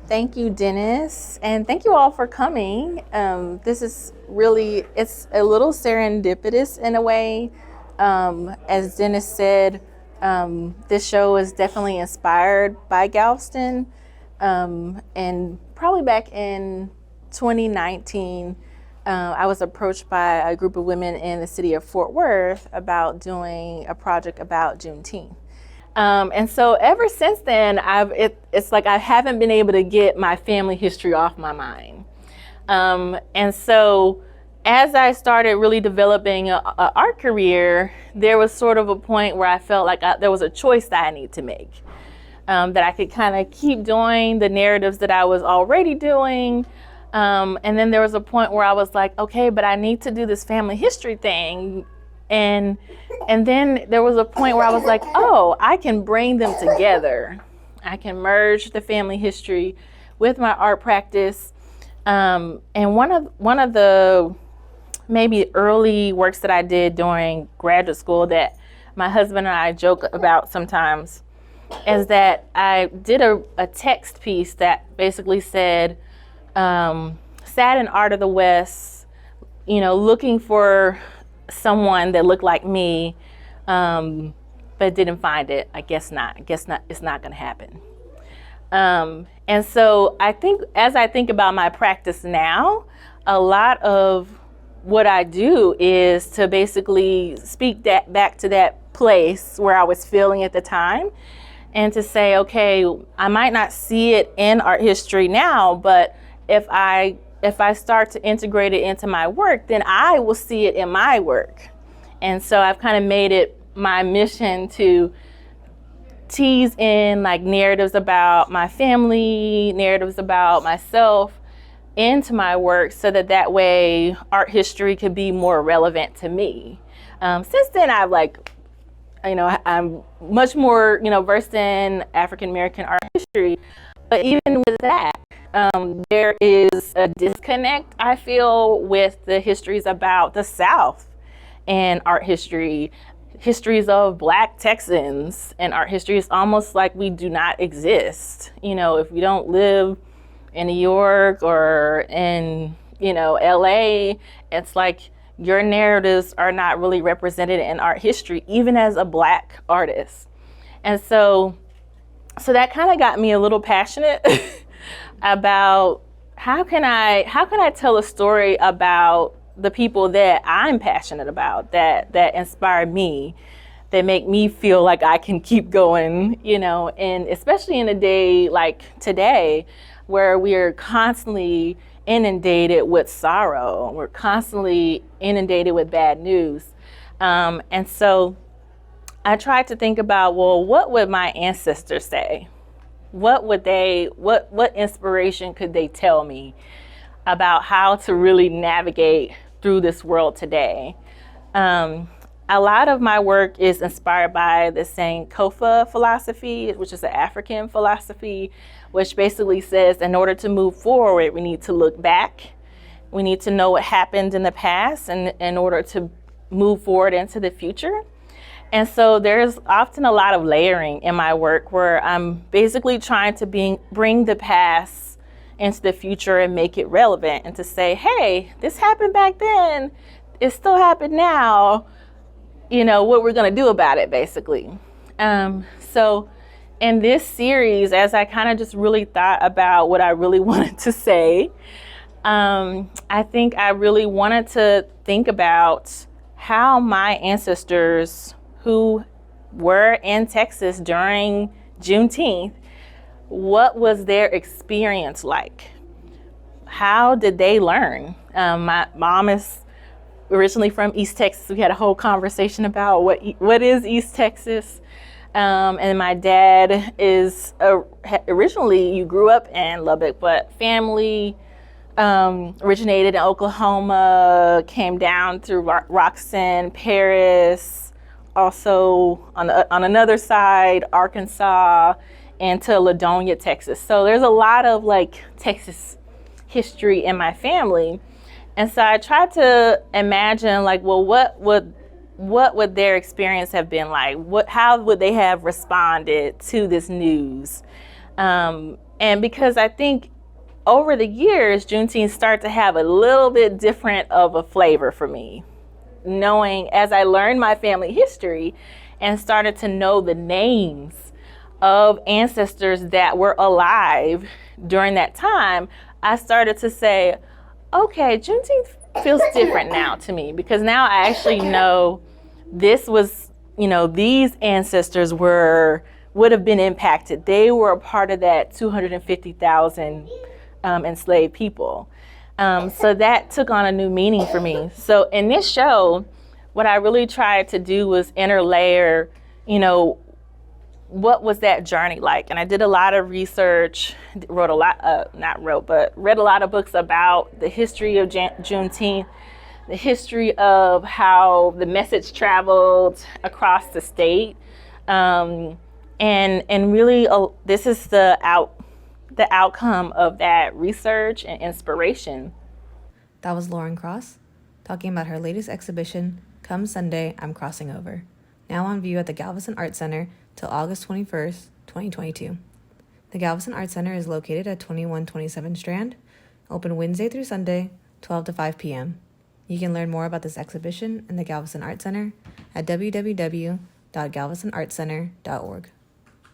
Thank you, Dennis, and thank you all for coming. This is really, it's a little serendipitous in a way. As Dennis said, this show is definitely inspired by Galveston. And probably back in 2019, I was approached by a group of women in the city of Fort Worth about doing a project about Juneteenth. And so ever since then, it's like I haven't been able to get my family history off my mind. And so as I started really developing an art career, there was sort of a point where I felt like there was a choice that I need to make. That I could kind of keep doing the narratives that I was already doing. And then there was a point where I was like, okay, but I need to do this family history thing. And then there was a point where I was like, oh, I can bring them together. I can merge the family history with my art practice. And one of the maybe early works that I did during graduate school that my husband and I joke about sometimes is that I did a text piece that basically said, sat in Art of the West, looking for someone that looked like me, but didn't find it. I guess not. It's not going to happen. And so as I think about my practice now, a lot of what I do is to basically speak that back to that place where I was feeling at the time, and to say, okay, I might not see it in art history now, but if I start to integrate it into my work, then I will see it in my work. And so I've kind of made it my mission to tease in like narratives about my family, narratives about myself into my work, so that way art history could be more relevant to me. Since then, I'm much more, versed in African American art history, but even with that, there is a disconnect, I feel, with the histories about the South and art history, histories of Black Texans and art history. Is almost like we do not exist. If we don't live in New York or in, LA, it's like your narratives are not really represented in art history, even as a Black artist. And so that kind of got me a little passionate about how can I tell a story about the people that I'm passionate about, that inspire me, that make me feel like I can keep going, and especially in a day like today, where we are constantly inundated with sorrow, we're constantly inundated with bad news. And so I tried to think about, well, what would my ancestors say? What inspiration could they tell me about how to really navigate through this world today? A lot of my work is inspired by the Sankofa philosophy, which is an African philosophy, which basically says in order to move forward, we need to look back. We need to know what happened in the past in order to move forward into the future. And so there's often a lot of layering in my work where I'm basically trying to bring the past into the future and make it relevant, and to say, hey, this happened back then, it still happened now, what we're gonna do about it, basically. So in this series, as I kind of just really thought about what I really wanted to say, I think I really wanted to think about how my ancestors who were in Texas during Juneteenth, what was their experience like? How did they learn? My mom is originally from East Texas. We had a whole conversation about what is East Texas. And my dad is originally, you grew up in Lubbock, but family originated in Oklahoma, came down through Roxton, Paris, also on another side, Arkansas, and to Ladonia, Texas. So there's a lot of Texas history in my family. And so I tried to imagine what would their experience have been like? How would they have responded to this news? And because I think over the years, Juneteenth started to have a little bit different of a flavor for me. Knowing as I learned my family history and started to know the names of ancestors that were alive during that time, I started to say, okay, Juneteenth feels different now to me, because now I actually know this was, these ancestors would have been impacted. They were a part of that 250,000 enslaved people. So that took on a new meaning for me. So in this show, what I really tried to do was interlayer, what was that journey like? And I did a lot of research, read a lot of books about the history of Juneteenth, the history of how the message traveled across the state. And really, this is the outcome of that research and inspiration. That was Lauren Cross talking about her latest exhibition, Come Sunday, I'm Crossing Over, now on view at the Galveston Art Center till August 21st, 2022. The Galveston Art Center is located at 2127 Strand, open Wednesday through Sunday, 12 to 5 p.m. You can learn more about this exhibition in the Galveston Art Center at www.galvestonartcenter.org.